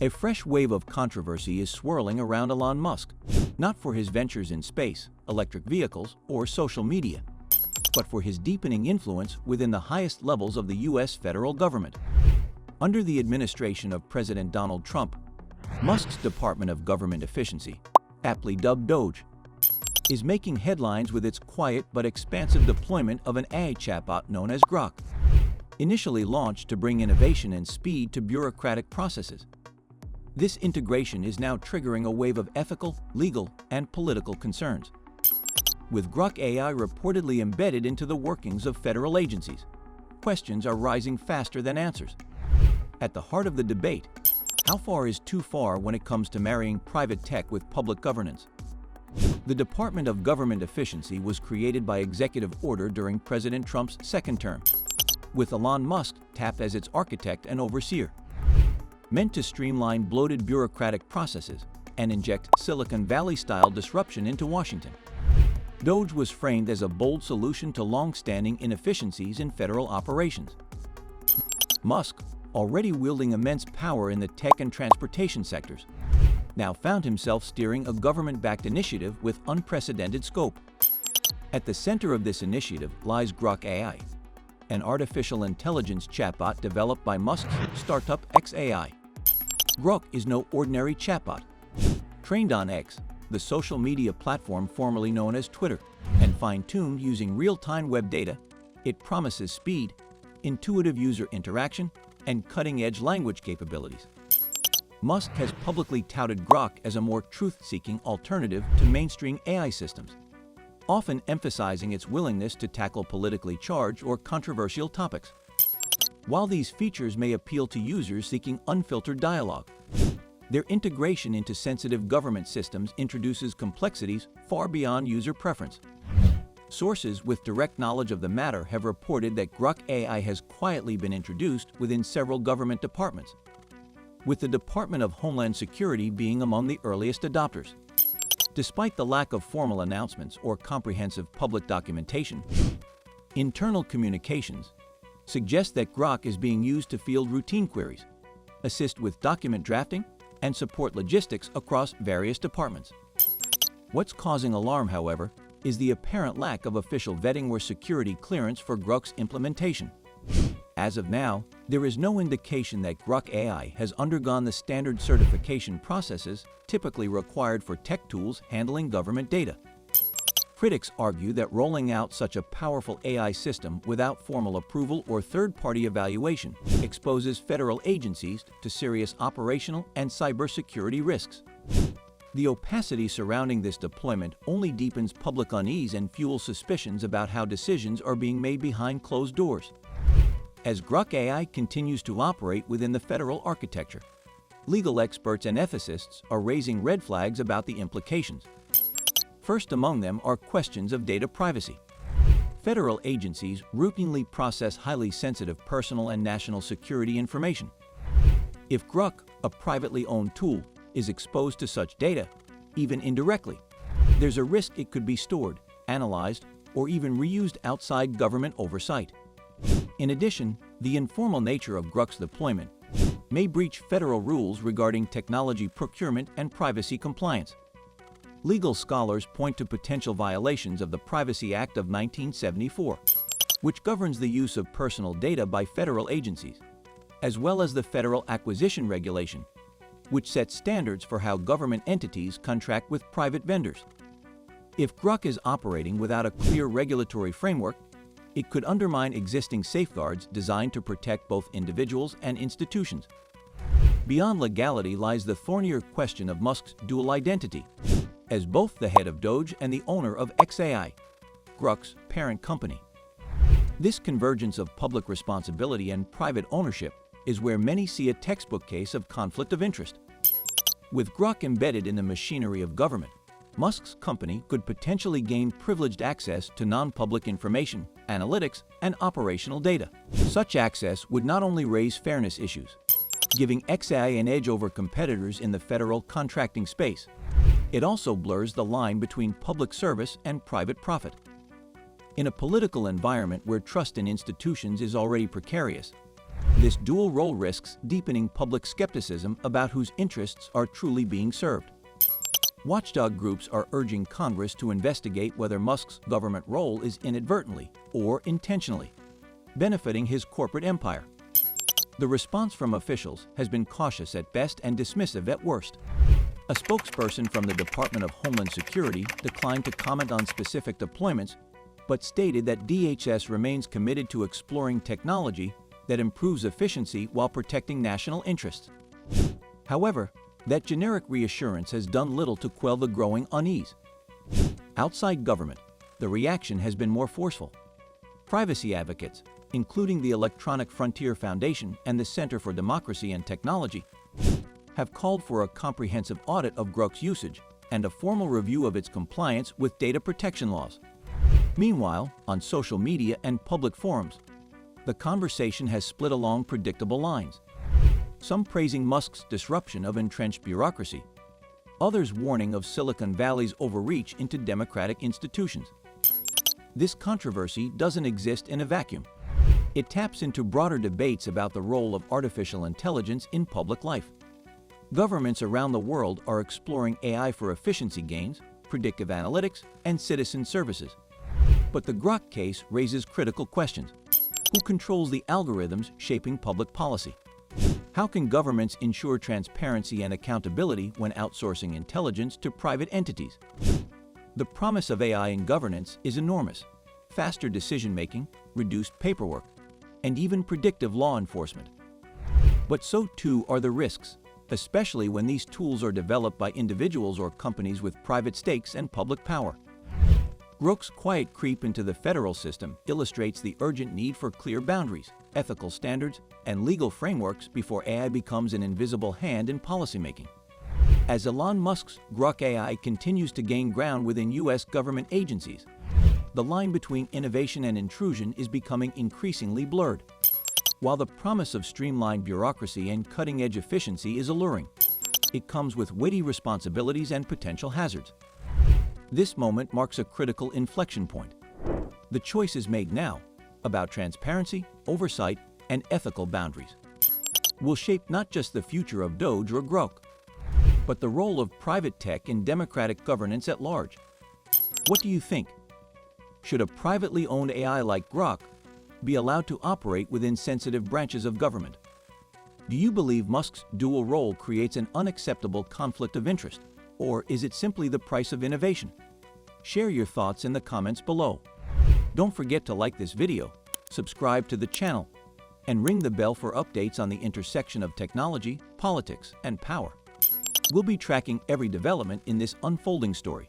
A fresh wave of controversy is swirling around Elon Musk, not for his ventures in space, electric vehicles, or social media, but for his deepening influence within the highest levels of the U.S. federal government. Under the administration of President Donald Trump, Musk's Department of Government Efficiency, aptly dubbed DOGE, is making headlines with its quiet but expansive deployment of an AI chatbot known as Grok, initially launched to bring innovation and speed to bureaucratic processes. This integration is now triggering a wave of ethical, legal, and political concerns, with Grok AI reportedly embedded into the workings of federal agencies. Questions are rising faster than answers. At the heart of the debate, how far is too far when it comes to marrying private tech with public governance? The Department of Government Efficiency was created by executive order during President Trump's second term, with Elon Musk tapped as its architect and overseer. Meant to streamline bloated bureaucratic processes and inject Silicon Valley-style disruption into Washington, DOGE was framed as a bold solution to long-standing inefficiencies in federal operations. Musk, already wielding immense power in the tech and transportation sectors, now found himself steering a government-backed initiative with unprecedented scope. At the center of this initiative lies Grok AI, an artificial intelligence chatbot developed by Musk's startup xAI. Grok is no ordinary chatbot. Trained on X, the social media platform formerly known as Twitter, and fine-tuned using real-time web data, it promises speed, intuitive user interaction, and cutting-edge language capabilities. Musk has publicly touted Grok as a more truth-seeking alternative to mainstream AI systems, often emphasizing its willingness to tackle politically charged or controversial topics. While these features may appeal to users seeking unfiltered dialogue, their integration into sensitive government systems introduces complexities far beyond user preference. Sources with direct knowledge of the matter have reported that Grok AI has quietly been introduced within several government departments, with the Department of Homeland Security being among the earliest adopters. Despite the lack of formal announcements or comprehensive public documentation, internal communications suggest that Grok is being used to field routine queries, assist with document drafting, and support logistics across various departments. What's causing alarm, however, is the apparent lack of official vetting or security clearance for Grok's implementation. As of now, there is no indication that Grok AI has undergone the standard certification processes typically required for tech tools handling government data. Critics argue that rolling out such a powerful AI system without formal approval or third-party evaluation exposes federal agencies to serious operational and cybersecurity risks. The opacity surrounding this deployment only deepens public unease and fuels suspicions about how decisions are being made behind closed doors. As Grok AI continues to operate within the federal architecture, legal experts and ethicists are raising red flags about the implications. First among them are questions of data privacy. Federal agencies routinely process highly sensitive personal and national security information. If Grok, a privately owned tool, is exposed to such data, even indirectly, there's a risk it could be stored, analyzed, or even reused outside government oversight. In addition, the informal nature of Grok's deployment may breach federal rules regarding technology procurement and privacy compliance. Legal scholars point to potential violations of the Privacy Act of 1974, which governs the use of personal data by federal agencies, as well as the Federal Acquisition Regulation, which sets standards for how government entities contract with private vendors. If Grok is operating without a clear regulatory framework, it could undermine existing safeguards designed to protect both individuals and institutions. Beyond legality lies the thornier question of Musk's dual identity, as both the head of DOGE and the owner of xAI, Grok's parent company. This convergence of public responsibility and private ownership is where many see a textbook case of conflict of interest. With Grok embedded in the machinery of government, Musk's company could potentially gain privileged access to non-public information, analytics, and operational data. Such access would not only raise fairness issues, giving xAI an edge over competitors in the federal contracting space, it also blurs the line between public service and private profit. In a political environment where trust in institutions is already precarious, This dual role risks deepening public skepticism about whose interests are truly being served. Watchdog groups are urging Congress to investigate whether Musk's government role is inadvertently or intentionally benefiting his corporate empire. The response from officials has been cautious at best and dismissive at worst. A spokesperson from the Department of Homeland Security declined to comment on specific deployments, but stated that DHS remains committed to exploring technology that improves efficiency while protecting national interests. However, that generic reassurance has done little to quell the growing unease. Outside government, the reaction has been more forceful. Privacy advocates, including the Electronic Frontier Foundation and the Center for Democracy and Technology, have called for a comprehensive audit of Grok's usage and a formal review of its compliance with data protection laws. Meanwhile, on social media and public forums, the conversation has split along predictable lines. Some praising Musk's disruption of entrenched bureaucracy, others warning of Silicon Valley's overreach into democratic institutions. This controversy doesn't exist in a vacuum. It taps into broader debates about the role of artificial intelligence in public life. Governments around the world are exploring AI for efficiency gains, predictive analytics, and citizen services. But the Grok case raises critical questions. Who controls the algorithms shaping public policy? How can governments ensure transparency and accountability when outsourcing intelligence to private entities? The promise of AI in governance is enormous: faster decision-making, reduced paperwork, and even predictive law enforcement. But so too are the risks, especially when these tools are developed by individuals or companies with private stakes and public power. Grok's quiet creep into the federal system illustrates the urgent need for clear boundaries, ethical standards, and legal frameworks before AI becomes an invisible hand in policymaking. As Elon Musk's Grok AI continues to gain ground within U.S. government agencies, the line between innovation and intrusion is becoming increasingly blurred. While the promise of streamlined bureaucracy and cutting-edge efficiency is alluring, it comes with weighty responsibilities and potential hazards. This moment marks a critical inflection point. The choice is made now about transparency, oversight, and ethical boundaries. Will shape not just the future of DOGE or Grok, but the role of private tech in democratic governance at large. What do you think? Should a privately owned AI like Grok be allowed to operate within sensitive branches of government? Do you believe Musk's dual role creates an unacceptable conflict of interest, or is it simply the price of innovation? Share your thoughts in the comments below. Don't forget to like this video, subscribe to the channel, and ring the bell for updates on the intersection of technology, politics, and power. We'll be tracking every development in this unfolding story.